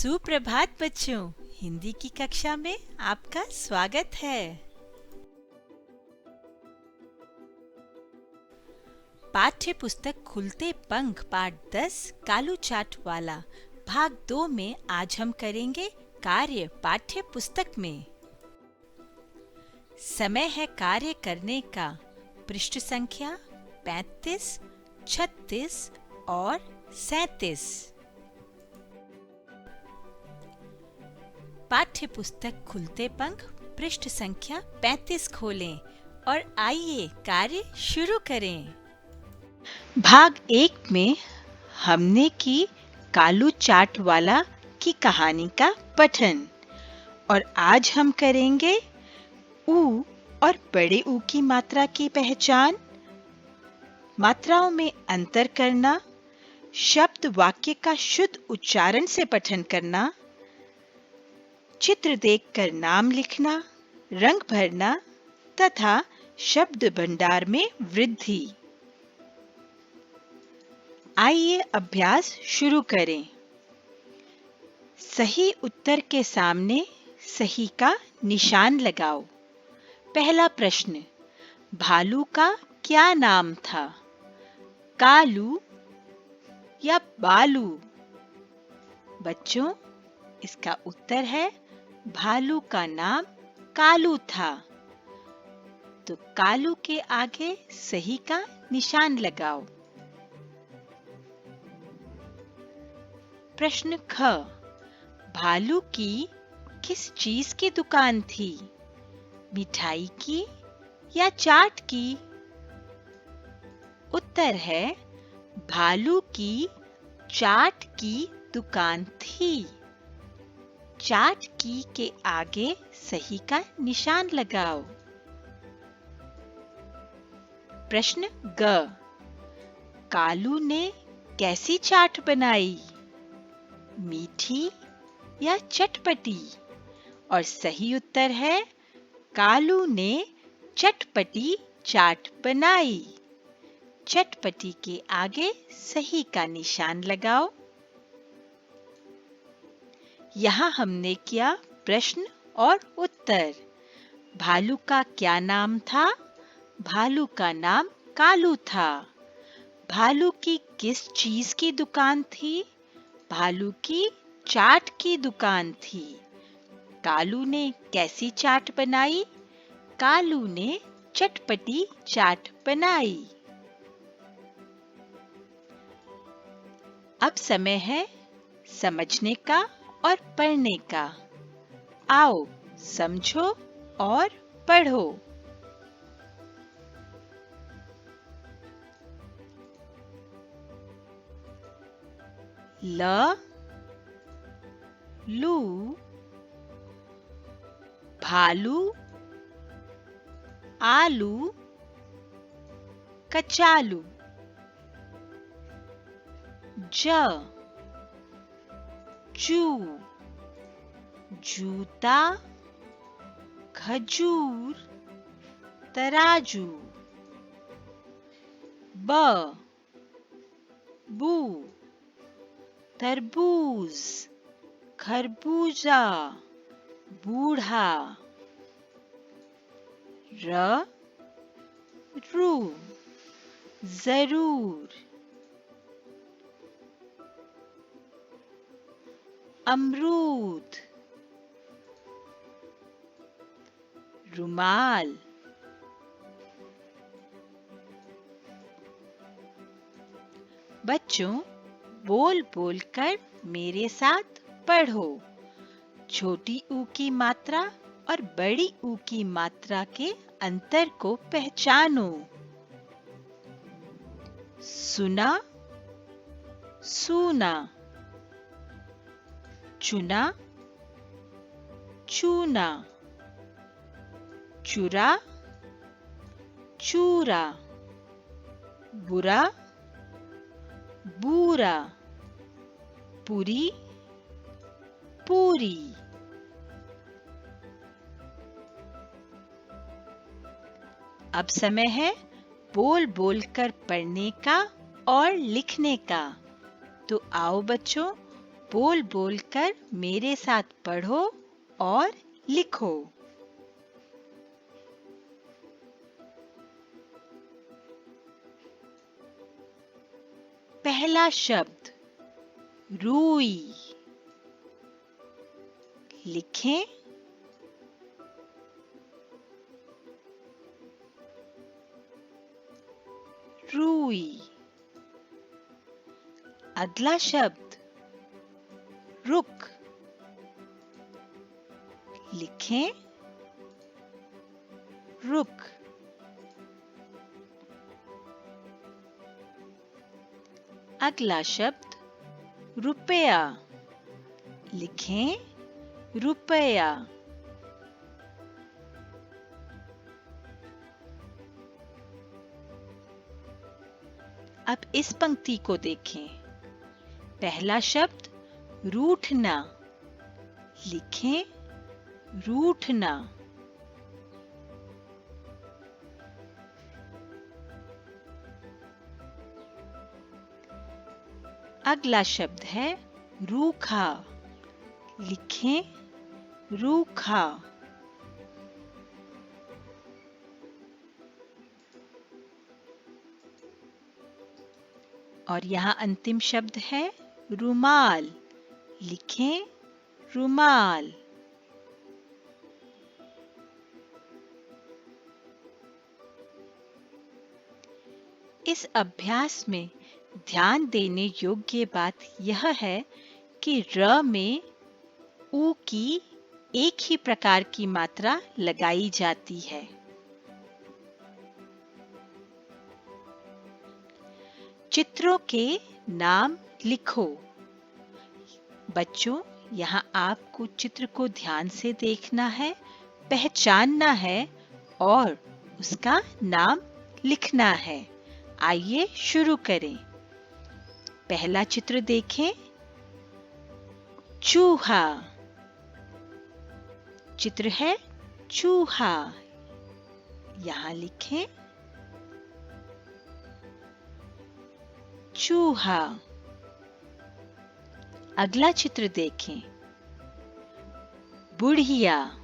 सुप्रभात बच्चों, हिंदी की कक्षा में आपका स्वागत है। पाठ्य पुस्तक खुलते पंख पाठ 10 कालू चाट वाला भाग 2 में आज हम करेंगे कार्य पाठ्य पुस्तक में। समय है कार्य करने का। पृष्ठ संख्या 35, 36 और 37। पाठ्य पुस्तक खुलते पंख पृष्ठ संख्या 35 खोलें और आइए कार्य शुरू करें। भाग 1 में हमने की कालू चाट वाला की कहानी का पठन और आज हम करेंगे ऊ और बड़े ऊ की मात्रा की पहचान, मात्राओं में अंतर करना, शब्द वाक्य का शुद्ध उच्चारण से पठन करना, चित्र देखकर नाम लिखना, रंग भरना तथा शब्द भंडार में वृद्धि। आइए अभ्यास शुरू करें। सही उत्तर के सामने सही का निशान लगाओ। पहला प्रश्न, भालू का क्या नाम था? कालू या बालू? बच्चों, इसका उत्तर है भालू का नाम कालू था। तो कालू के आगे सही का निशान लगाओ। प्रश्न ख, भालू की किस चीज की दुकान थी? मिठाई की या चाट की? उत्तर है भालू की चाट की दुकान थी। चाट की के आगे सही का निशान लगाओ। प्रश्न ग, कालू ने कैसी चाट बनाई? मीठी या चटपटी? और सही उत्तर है कालू ने चटपटी चाट बनाई। चटपटी के आगे सही का निशान लगाओ। यहाँ हमने किया प्रश्न और उत्तर। भालू का क्या नाम था? भालू का नाम कालू था। भालू की किस चीज की दुकान थी? भालू की चाट की दुकान थी। कालू ने कैसी चाट बनाई? कालू ने चटपटी चाट बनाई। अब समय है समझने का और पढ़ने का। आओ समझो और पढ़ो। ल, लू, भालू, आलू, कचालू। ज, जू, जूता, खजूर, तराजू। ब, बू, तरबूज, खरबूजा, बूढ़ा। र, रू, जरूर। अमरूद, रुमाल। बच्चों, बोल बोलकर मेरे साथ पढ़ो। छोटी ऊ की मात्रा और बड़ी ऊ की मात्रा के अंतर को पहचानो। सुना, सूना। चुना, चूना। चुरा, चूरा। बुरा, बूरा। पूरी, पूरी। अब समय है बोल बोलकर पढ़ने का और लिखने का। तो आओ बच्चों, बोल बोल कर मेरे साथ पढ़ो और लिखो। पहला शब्द रूई। लिखें। रूई। अगला शब्द रुक। लिखें। रुक। अगला शब्द रुपया। लिखें। रुपया। अब इस पंक्ति को देखें। पहला शब्द रूठना। लिखें। रूठना। अगला शब्द है रूखा। लिखें। रूखा। और यहाँ अंतिम शब्द है रुमाल। लिखें। रुमाल। इस अभ्यास में ध्यान देने योग्य बात यह है कि र में ऊ की एक ही प्रकार की मात्रा लगाई जाती है। चित्रों के नाम लिखो। बच्चों, यहाँ आपको चित्र को ध्यान से देखना है, पहचानना है और उसका नाम लिखना है। आइए शुरू करें। पहला चित्र देखें। चूहा। चित्र है चूहा। यहाँ लिखें। चूहा। अगला चित्र देखें। बुढ़िया।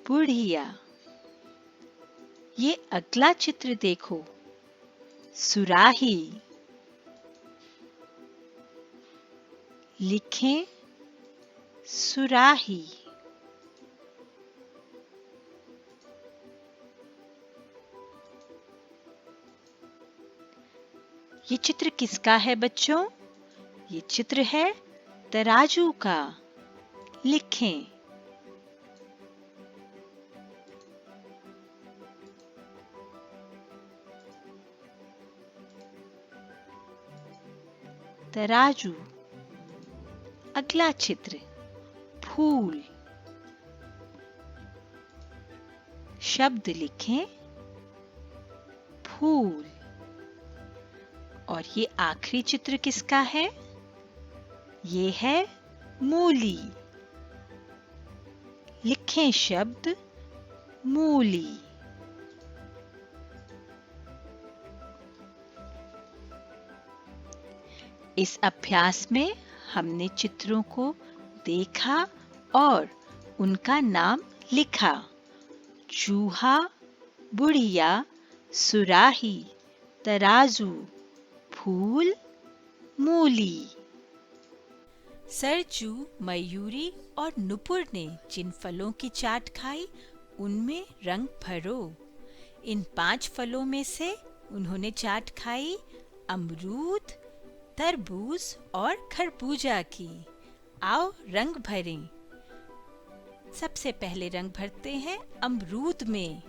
बुढ़िया। ये अगला चित्र देखो। सुराही। लिखें। सुराही। ये चित्र किसका है बच्चों? ये चित्र है तराजू का। लिखें। तराजू। अगला चित्र फूल। शब्द लिखें। फूल। और ये आखिरी चित्र किसका है? ये है मूली। लिखें शब्द मूली। इस अभ्यास में हमने चित्रों को देखा और उनका नाम लिखा। चूहा, बुढ़िया, सुराही, तराजू, फूल, मूली। सरजू, मयूरी और नुपुर ने जिन फलों की चाट खाई उनमें रंग भरो। इन 5 फलों में से उन्होंने चाट खाई अमरूद, तरबूज और खरबूजा की। आओ रंग भरें। सबसे पहले रंग भरते हैं अमरूद में।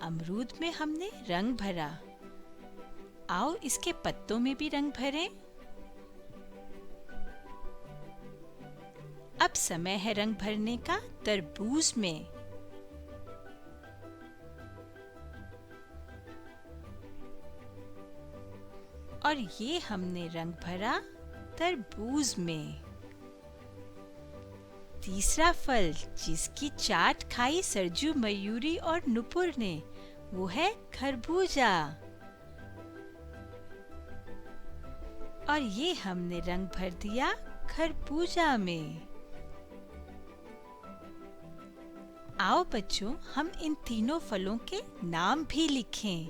अमरूद में हमने रंग भरा। आओ इसके पत्तों में भी रंग भरें। अब समय है रंग भरने का तरबूज में। और ये हमने रंग भरा तरबूज में। तीसरा फल जिसकी चाट खाई सरजू, मयूरी और नुपुर ने, वो है खरबूजा। और ये हमने रंग भर दिया खरबूजा में। आओ बच्चों, हम इन तीनों फलों के नाम भी लिखें।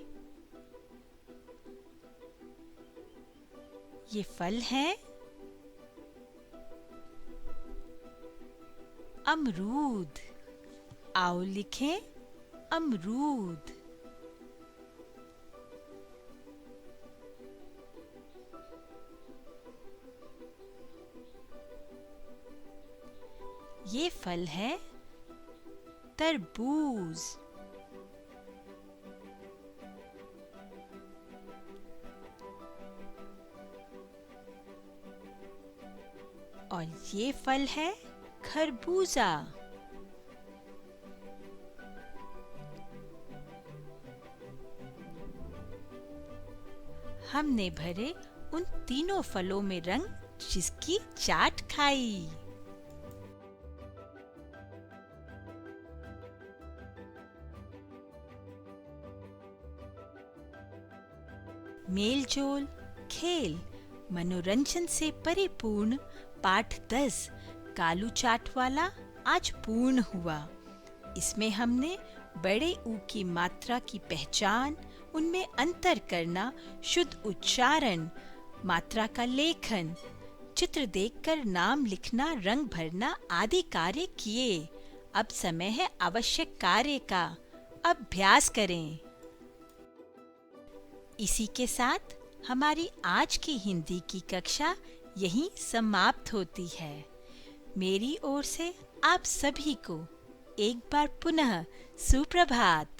ये फल हैं अमरूद। आओ लिखें अमरूद। ये फल है तरबूज। और ये फल है खरबूजा। हमने भरे उन तीनों फलों में रंग जिसकी चाट खाई। मेलजोल, खेल, मनोरंजन से परिपूर्ण पाठ 10 कालू चाट वाला आज पूर्ण हुआ। इसमें हमने बड़े ऊ की मात्रा की पहचान, उनमें अंतर करना, शुद्ध उच्चारण, मात्रा का लेखन, चित्र देखकर नाम लिखना, रंग भरना आदि कार्य किए। अब समय है आवश्यक कार्य का। अभ्यास करें। इसी के साथ हमारी आज की हिंदी की कक्षा यहीं समाप्त होती है। मेरी ओर से आप सभी को एक बार पुनः सुप्रभात।